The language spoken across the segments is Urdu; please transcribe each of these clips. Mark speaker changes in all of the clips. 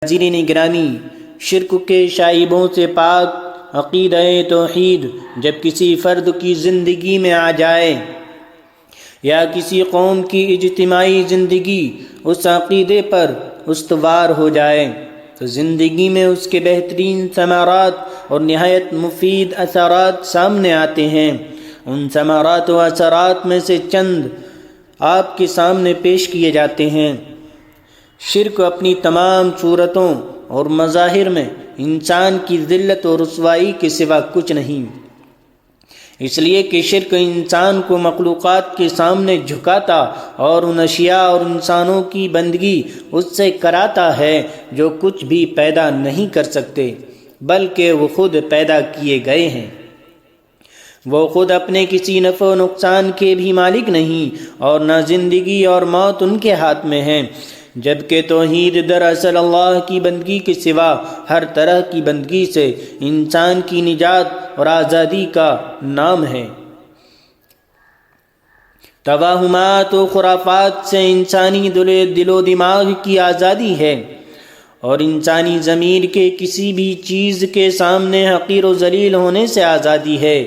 Speaker 1: ناظرین گرامی، شرک کے شائبوں سے پاک عقیدہ توحید جب کسی فرد کی زندگی میں آ جائے یا کسی قوم کی اجتماعی زندگی اس عقیدے پر استوار ہو جائے تو زندگی میں اس کے بہترین ثمرات اور نہایت مفید اثرات سامنے آتے ہیں۔ ان ثمرات و اثرات میں سے چند آپ کے سامنے پیش کیے جاتے ہیں۔ شرک اپنی تمام صورتوں اور مظاہر میں انسان کی ذلت و رسوائی کے سوا کچھ نہیں، اس لیے کہ شرک انسان کو مخلوقات کے سامنے جھکاتا اور ان اشیاء اور انسانوں کی بندگی اس سے کراتا ہے جو کچھ بھی پیدا نہیں کر سکتے بلکہ وہ خود پیدا کیے گئے ہیں۔ وہ خود اپنے کسی نفع و نقصان کے بھی مالک نہیں اور نہ زندگی اور موت ان کے ہاتھ میں ہے، جبکہ توحید دراصل اللہ کی بندگی کے سوا ہر طرح کی بندگی سے انسان کی نجات اور آزادی کا نام ہے۔ توہمات و خرافات سے انسانی دل و دماغ کی آزادی ہے اور انسانی ضمیر کے کسی بھی چیز کے سامنے حقیر و ذلیل ہونے سے آزادی ہے۔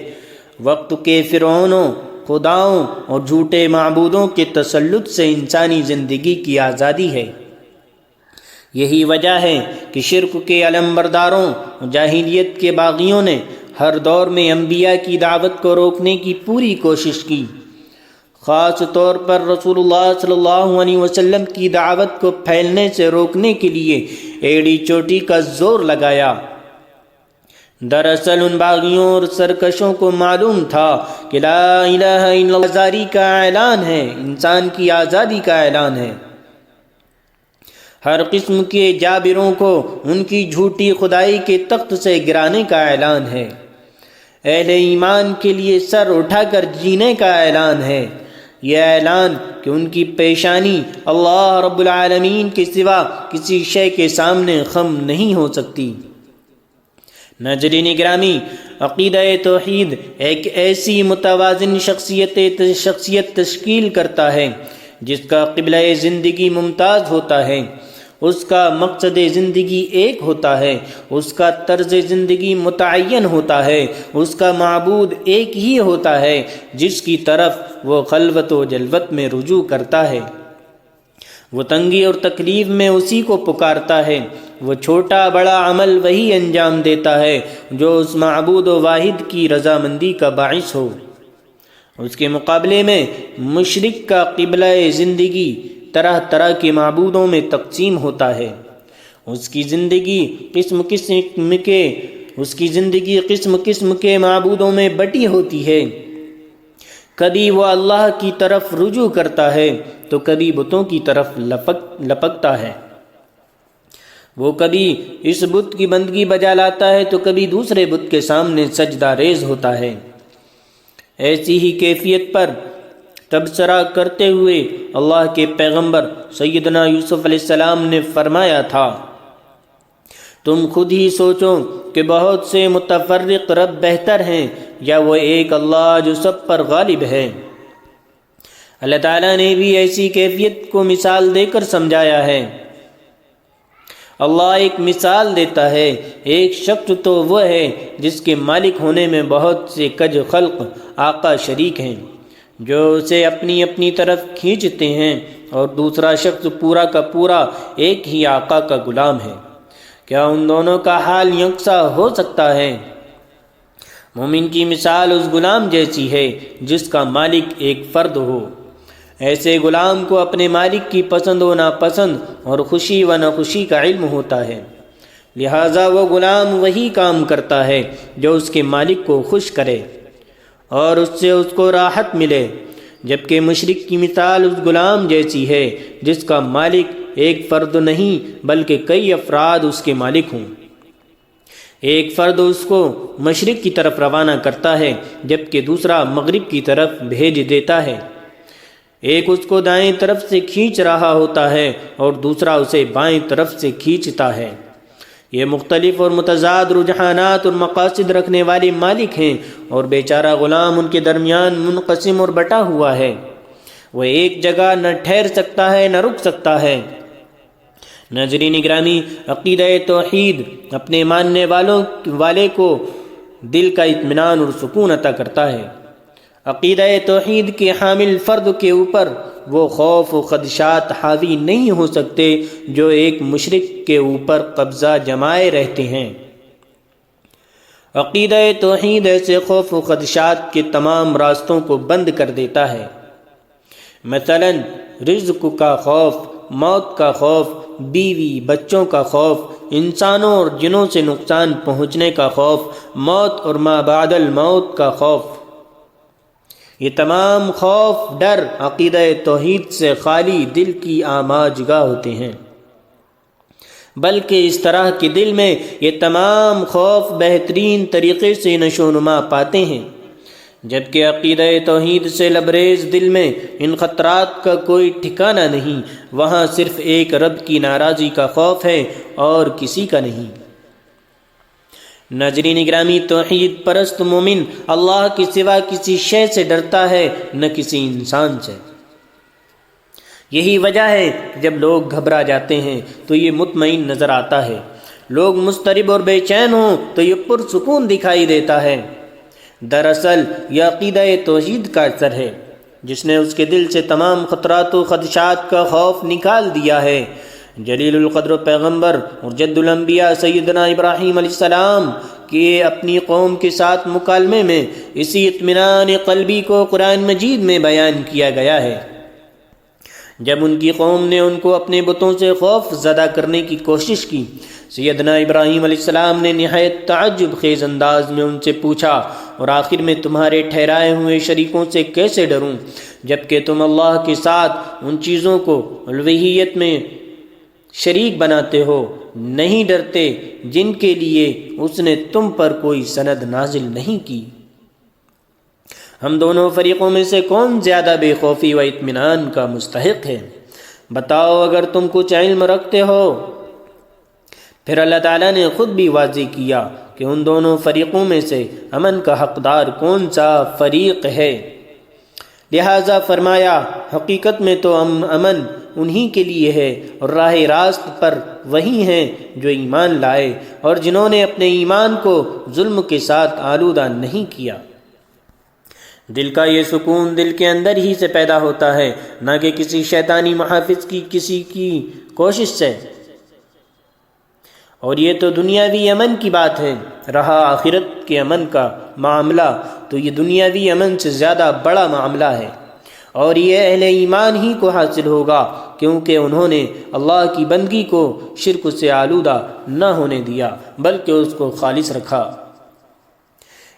Speaker 1: وقت کے فرعونوں، خداؤں اور جھوٹے معبودوں کے تسلط سے انسانی زندگی کی آزادی ہے۔ یہی وجہ ہے کہ شرک کے علمبرداروں اور جاہلیت کے باغیوں نے ہر دور میں انبیاء کی دعوت کو روکنے کی پوری کوشش کی، خاص طور پر رسول اللہ صلی اللہ علیہ وسلم کی دعوت کو پھیلنے سے روکنے کے لیے ایڑی چوٹی کا زور لگایا۔ دراصل ان باغیوں اور سرکشوں کو معلوم تھا کہ لا الہ الا اللہ آزادی کا اعلان ہے، انسان کی آزادی کا اعلان ہے۔ ہر قسم کے جابروں کو ان کی جھوٹی خدائی کے تخت سے گرانے کا اعلان ہے۔ اہل ایمان کے لیے سر اٹھا کر جینے کا اعلان ہے۔ یہ اعلان کہ ان کی پیشانی اللہ رب العالمین کے سوا کسی شے کے سامنے خم نہیں ہو سکتی۔ ناظرین گرامی، عقیدہ توحید ایک ایسی متوازن شخصیت تشکیل کرتا ہے جس کا قبلہ زندگی ممتاز ہوتا ہے، اس کا مقصد زندگی ایک ہوتا ہے، اس کا طرز زندگی متعین ہوتا ہے، اس کا معبود ایک ہی ہوتا ہے جس کی طرف وہ خلوت و جلوت میں رجوع کرتا ہے، وہ تنگی اور تکلیف میں اسی کو پکارتا ہے، وہ چھوٹا بڑا عمل وہی انجام دیتا ہے جو اس معبود و واحد کی رضامندی کا باعث ہو۔ اس کے مقابلے میں مشرک کا قبلہ زندگی طرح طرح کے معبودوں میں تقسیم ہوتا ہے۔ اس کی زندگی قسم قسم کے معبودوں میں بٹی ہوتی ہے۔ کبھی وہ اللہ کی طرف رجوع کرتا ہے تو کبھی بتوں کی طرف لپکتا ہے۔ وہ کبھی اس بت کی بندگی بجا لاتا ہے تو کبھی دوسرے بت کے سامنے سجدہ ریز ہوتا ہے۔ ایسی ہی کیفیت پر تبصرہ کرتے ہوئے اللہ کے پیغمبر سیدنا یوسف علیہ السلام نے فرمایا تھا، تم خود ہی سوچو کہ بہت سے متفرق رب بہتر ہیں یا وہ ایک اللہ جو سب پر غالب ہے۔ اللہ تعالیٰ نے بھی ایسی کیفیت کو مثال دے کر سمجھایا ہے۔ اللہ ایک مثال دیتا ہے، ایک شخص تو وہ ہے جس کے مالک ہونے میں بہت سے کج خلق آقا شریک ہیں جو اسے اپنی اپنی طرف کھینچتے ہیں، اور دوسرا شخص پورا کا پورا ایک ہی آقا کا غلام ہے۔ کیا ان دونوں کا حال یکساں ہو سکتا ہے؟ مومن کی مثال اس غلام جیسی ہے جس کا مالک ایک فرد ہو۔ ایسے غلام کو اپنے مالک کی پسند و ناپسند اور خوشی و ناخوشی کا علم ہوتا ہے، لہٰذا وہ غلام وہی کام کرتا ہے جو اس کے مالک کو خوش کرے اور اس سے اس کو راحت ملے، جبکہ مشرک کی مثال اس غلام جیسی ہے جس کا مالک ایک فرد نہیں بلکہ کئی افراد اس کے مالک ہوں۔ ایک فرد اس کو مشرق کی طرف روانہ کرتا ہے جبکہ دوسرا مغرب کی طرف بھیج دیتا ہے۔ ایک اس کو دائیں طرف سے کھینچ رہا ہوتا ہے اور دوسرا اسے بائیں طرف سے کھینچتا ہے۔ یہ مختلف اور متضاد رجحانات اور مقاصد رکھنے والے مالک ہیں اور بیچارہ غلام ان کے درمیان منقسم اور بٹا ہوا ہے۔ وہ ایک جگہ نہ ٹھہر سکتا ہے نہ رک سکتا ہے، ناظرین گرامی، عقیدہ توحید اپنے ماننے والے کو دل کا اطمینان اور سکون عطا کرتا ہے۔ عقیدہ توحید کے حامل فرد کے اوپر وہ خوف و خدشات حاوی نہیں ہو سکتے جو ایک مشرک کے اوپر قبضہ جمائے رہتے ہیں۔ عقیدہ توحید ایسے خوف و خدشات کے تمام راستوں کو بند کر دیتا ہے۔ مثلا رزق کا خوف، موت کا خوف، بیوی بچوں کا خوف، انسانوں اور جنوں سے نقصان پہنچنے کا خوف، موت اور ما بعد الموت کا خوف، یہ تمام خوف ڈر عقیدہ توحید سے خالی دل کی آماجگاہ ہوتے ہیں، بلکہ اس طرح کے دل میں یہ تمام خوف بہترین طریقے سے نشو و نما پاتے ہیں، جبکہ عقیدہ توحید سے لبریز دل میں ان خطرات کا کوئی ٹھکانہ نہیں، وہاں صرف ایک رب کی ناراضی کا خوف ہے اور کسی کا نہیں۔ ناظرین گرامی، توحید پرست مومن اللہ کے سوا کسی شے سے ڈرتا ہے نہ کسی انسان سے۔ یہی وجہ ہے کہ جب لوگ گھبرا جاتے ہیں تو یہ مطمئن نظر آتا ہے، لوگ مضطرب اور بے چین ہوں تو یہ پرسکون دکھائی دیتا ہے۔ دراصل یہ عقیدہ توحید کا اثر ہے جس نے اس کے دل سے تمام خطرات و خدشات کا خوف نکال دیا ہے۔ جلیل القدر پیغمبر اور جد الانبیاء سیدنا ابراہیم علیہ السلام کے اپنی قوم کے ساتھ مکالمے میں اسی اطمینان قلبی کو قرآن مجید میں بیان کیا گیا ہے۔ جب ان کی قوم نے ان کو اپنے بتوں سے خوف زدہ کرنے کی کوشش کی، سیدنا ابراہیم علیہ السلام نے نہایت تعجب خیز انداز میں ان سے پوچھا، اور آخر میں تمہارے ٹھہرائے ہوئے شریکوں سے کیسے ڈروں جبکہ تم اللہ کے ساتھ ان چیزوں کو الوہیت میں شریک بناتے ہو؟ نہیں ڈرتے جن کے لیے اس نے تم پر کوئی سند نازل نہیں کی۔ ہم دونوں فریقوں میں سے کون زیادہ بے خوفی و اطمینان کا مستحق ہے؟ بتاؤ اگر تم کچھ علم رکھتے ہو۔ پھر اللہ تعالیٰ نے خود بھی واضح کیا کہ ان دونوں فریقوں میں سے امن کا حقدار کون سا فریق ہے، لہذا فرمایا حقیقت میں تو امن انہی کے لیے ہے اور راہ راست پر وہی ہیں جو ایمان لائے اور جنہوں نے اپنے ایمان کو ظلم کے ساتھ آلودہ نہیں کیا۔ دل کا یہ سکون دل کے اندر ہی سے پیدا ہوتا ہے، نہ کہ کسی شیطانی محافظ کی کسی کی کوشش سے۔ اور یہ تو دنیاوی امن کی بات ہے، رہا آخرت کے امن کا معاملہ تو یہ دنیاوی امن سے زیادہ بڑا معاملہ ہے، اور یہ اہل ایمان ہی کو حاصل ہوگا کیونکہ انہوں نے اللہ کی بندگی کو شرک سے آلودہ نہ ہونے دیا بلکہ اس کو خالص رکھا۔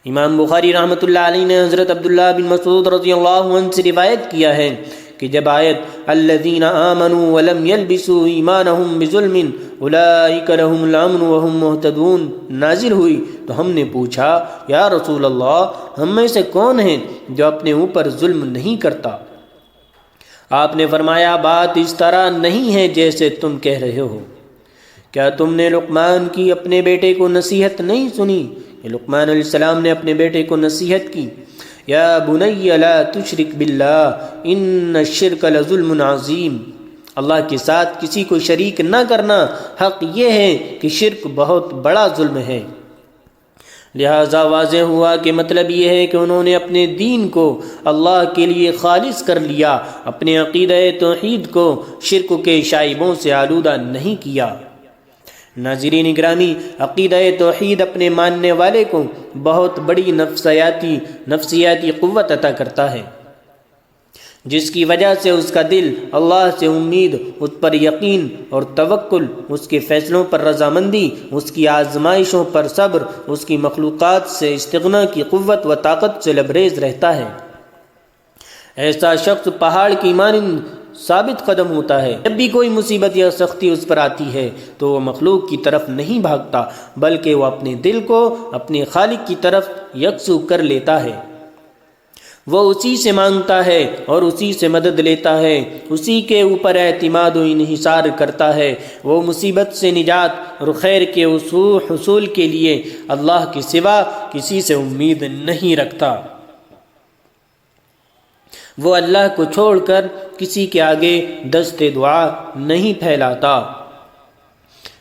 Speaker 1: امام بخاری رحمۃ اللہ علیہ نے حضرت عبداللہ بن مسعود رضی اللہ عنہ سے روایت کیا ہے کہ جب آیت الذین آمنوا ولم يلبسوا ایمانہم بظلم اولئک لہم الامن وہم مہتدون نازل ہوئی تو ہم نے پوچھا، یا رسول اللہ، ہم میں سے کون ہے جو اپنے اوپر ظلم نہیں کرتا؟ آپ نے فرمایا، بات اس طرح نہیں ہے جیسے تم کہہ رہے ہو۔ کیا تم نے لقمان کی اپنے بیٹے کو نصیحت نہیں سنی؟ لقمان علیہ السلام نے اپنے بیٹے کو نصیحت کی، یا بنی لا تشرک باللہ ان الشرک لظلم عظیم، اللہ کے ساتھ کسی کو شریک نہ کرنا، حق یہ ہے کہ شرک بہت بڑا ظلم ہے۔ لہذا واضح ہوا کہ مطلب یہ ہے کہ انہوں نے اپنے دین کو اللہ کے لیے خالص کر لیا، اپنے عقیدہ توحید کو شرک کے شائبوں سے آلودہ نہیں کیا۔ ناظرین گرامی، عقیدہ توحید اپنے ماننے والے کو بہت بڑی نفسیاتی قوت عطا کرتا ہے، جس کی وجہ سے اس کا دل اللہ سے امید، اس پر یقین اور توکل، اس کے فیصلوں پر رضامندی، اس کی آزمائشوں پر صبر، اس کی مخلوقات سے استغنا کی قوت و طاقت سے لبریز رہتا ہے۔ ایسا شخص پہاڑ کی مانند ثابت قدم ہوتا ہے، جب بھی کوئی مصیبت یا سختی اس پر آتی ہے تو وہ مخلوق کی طرف نہیں بھاگتا بلکہ وہ اپنے دل کو اپنے خالق کی طرف یکسو کر لیتا ہے، وہ اسی سے مانگتا ہے اور اسی سے مدد لیتا ہے، اسی کے اوپر اعتماد و انحصار کرتا ہے، وہ مصیبت سے نجات اور خیر کے حصول کے لیے اللہ کے سوا کسی سے امید نہیں رکھتا، وہ اللہ کو چھوڑ کر کسی کے آگے دست دعا نہیں پھیلاتا۔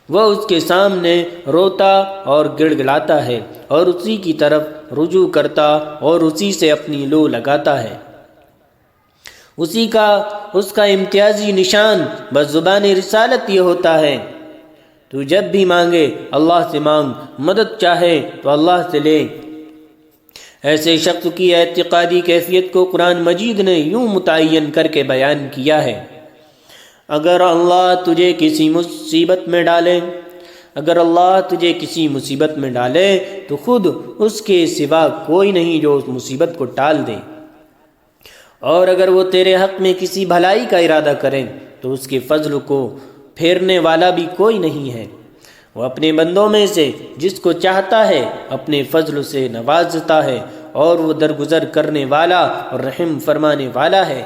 Speaker 1: وہ اس کے سامنے روتا اور گڑ گڑاتا ہے اور اسی کی طرف رجوع کرتا اور اسی سے اپنی لو لگاتا ہے۔ اس کا امتیازی نشان بس زبان رسالت یہ ہوتا ہے، تو جب بھی مانگے اللہ سے مانگ، مدد چاہے تو اللہ سے لے۔ ایسے شخص کی اعتقادی کیفیت کو قرآن مجید نے یوں متعین کر کے بیان کیا ہے: اگر اللہ تجھے کسی مصیبت میں ڈالے تو خود اس کے سوا کوئی نہیں جو اس مصیبت کو ٹال دے، اور اگر وہ تیرے حق میں کسی بھلائی کا ارادہ کرے تو اس کے فضل کو پھیرنے والا بھی کوئی نہیں ہے۔ وہ اپنے بندوں میں سے جس کو چاہتا ہے اپنے فضل سے نوازتا ہے، اور وہ درگزر کرنے والا اور رحم فرمانے والا ہے۔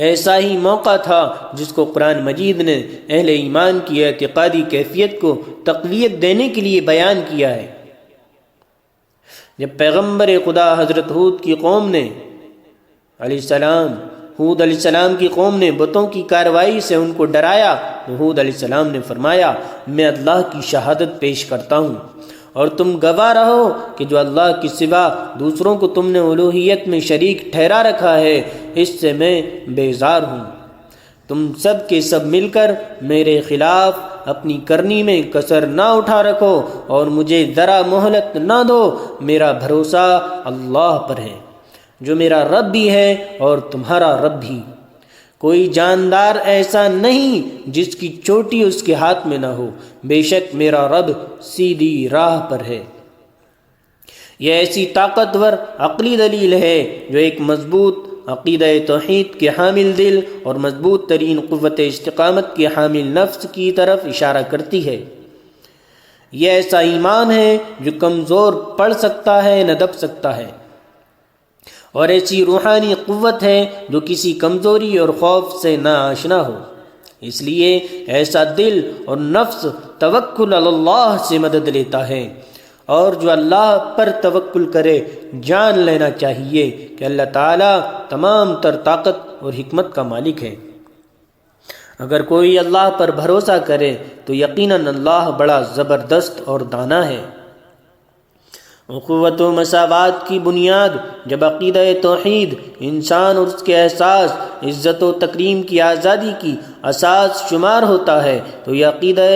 Speaker 1: ایسا ہی موقع تھا جس کو قرآن مجید نے اہل ایمان کی اعتقادی کیفیت کو تقویت دینے کے لیے بیان کیا ہے، جب پیغمبر خدا حضرت ہود علیہ السلام کی قوم نے بتوں کی کارروائی سے ان کو ڈرایا تو ہود علیہ السلام نے فرمایا: میں اللہ کی شہادت پیش کرتا ہوں اور تم گواہ رہو کہ جو اللہ کے سوا دوسروں کو تم نے الوہیت میں شریک ٹھہرا رکھا ہے، اس سے میں بیزار ہوں۔ تم سب کے سب مل کر میرے خلاف اپنی کرنی میں کسر نہ اٹھا رکھو اور مجھے ذرا مہلت نہ دو۔ میرا بھروسہ اللہ پر ہے جو میرا رب بھی ہے اور تمہارا رب بھی۔ کوئی جاندار ایسا نہیں جس کی چوٹی اس کے ہاتھ میں نہ ہو، بے شک میرا رب سیدھی راہ پر ہے۔ یہ ایسی طاقتور عقلی دلیل ہے جو ایک مضبوط عقیدہ توحید کے حامل دل اور مضبوط ترین قوت استقامت کے حامل نفس کی طرف اشارہ کرتی ہے۔ یہ ایسا ایمان ہے جو کمزور پڑ سکتا ہے نہ دب سکتا ہے، اور ایسی روحانی قوت ہے جو کسی کمزوری اور خوف سے نہ آشنا ہو۔ اس لیے ایسا دل اور نفس توکل علی اللہ سے مدد لیتا ہے، اور جو اللہ پر توکل کرے جان لینا چاہیے کہ اللہ تعالیٰ تمام تر طاقت اور حکمت کا مالک ہے۔ اگر کوئی اللہ پر بھروسہ کرے تو یقیناً اللہ بڑا زبردست اور دانا ہے۔ اخوت و مساوات کی بنیاد جب عقیدہ توحید انسان اور اس کے احساس عزت و تکریم کی آزادی کی اساس شمار ہوتا ہے تو یہ عقیدہ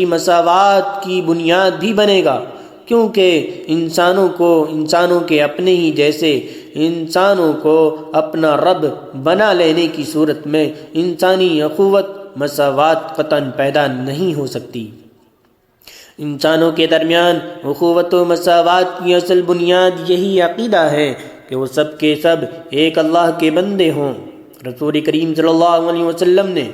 Speaker 1: مساوات کی بنیاد بھی بنے گا، کیونکہ انسانوں کے اپنے ہی جیسے انسانوں کو اپنا رب بنا لینے کی صورت میں انسانی اخوت مساوات قطعاً پیدا نہیں ہو سکتی۔ انسانوں کے درمیان اخوت و مساوات کی اصل بنیاد یہی عقیدہ ہے کہ وہ سب کے سب ایک اللہ کے بندے ہوں۔ رسول کریم صلی اللہ علیہ وسلم نے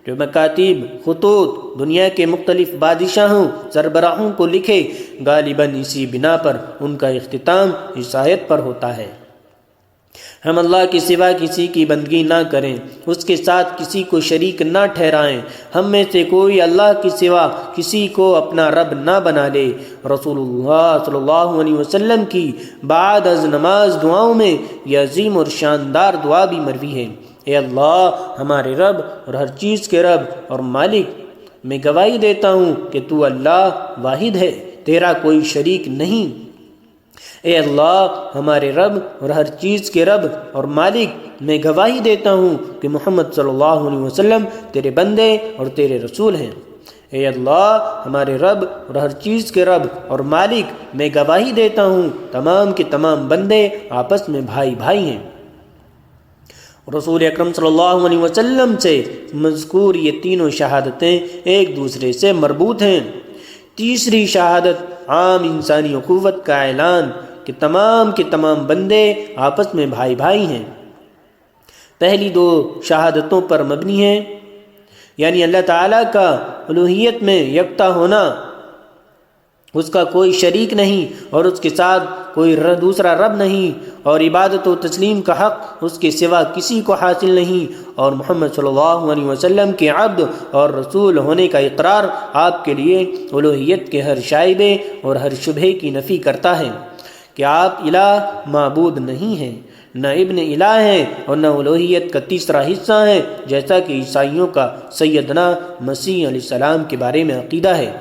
Speaker 1: جو مکاتیب خطوط دنیا کے مختلف بادشاہوں سربراہوں کو لکھے، غالباً اسی بنا پر ان کا اختتام اس آیت پر ہوتا ہے: ہم اللہ کے سوا کسی کی بندگی نہ کریں، اس کے ساتھ کسی کو شریک نہ ٹھہرائیں، ہم میں سے کوئی اللہ کے سوا کسی کو اپنا رب نہ بنا لے۔ رسول اللہ صلی اللہ علیہ وسلم کی بعد از نماز دعاؤں میں یہ عظیم اور شاندار دعا بھی مروی ہے: اے اللہ ہمارے رب اور ہر چیز کے رب اور مالک، میں گواہی دیتا ہوں کہ تو اللہ واحد ہے، تیرا کوئی شریک نہیں۔ اے اللہ ہمارے رب اور ہر چیز کے رب اور مالک، میں گواہی دیتا ہوں کہ محمد صلی اللہ علیہ وسلم تیرے بندے اور تیرے رسول ہیں۔ اے اللہ ہمارے رب اور ہر چیز کے رب اور مالک، میں گواہی دیتا ہوں تمام کے تمام بندے آپس میں بھائی بھائی ہیں۔ رسول اکرم صلی اللہ علیہ وسلم سے مذکور یہ تینوں شہادتیں ایک دوسرے سے مربوط ہیں۔ تیسری شہادت عام انسانی اخوت کا اعلان کہ تمام کے تمام بندے آپس میں بھائی بھائی ہیں۔ پہلی دو شہادتوں پر مبنی ہیں، یعنی اللہ تعالیٰ کا الوہیت میں یکتا ہونا، اس کا کوئی شریک نہیں اور اس کے ساتھ کوئی دوسرا رب نہیں، اور عبادت و تسلیم کا حق اس کے سوا کسی کو حاصل نہیں، اور محمد صلی اللہ علیہ وسلم کے عبد اور رسول ہونے کا اقرار آپ کے لیے الوہیت کے ہر شائبے اور ہر شبہے کی نفی کرتا ہے کہ آپ الہ معبود نہیں ہیں، نہ ابن الہ ہے اور نہ الوہیت کا تیسرا حصہ ہے، جیسا کہ عیسائیوں کا سیدنا مسیح علیہ السلام کے بارے میں عقیدہ ہے۔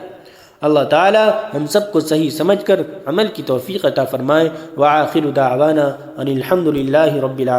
Speaker 1: اللہ تعالی ہم سب کو صحیح سمجھ کر عمل کی توفیق عطا فرمائے۔ وآخر دعوانا ان الحمد للہ رب العالمین۔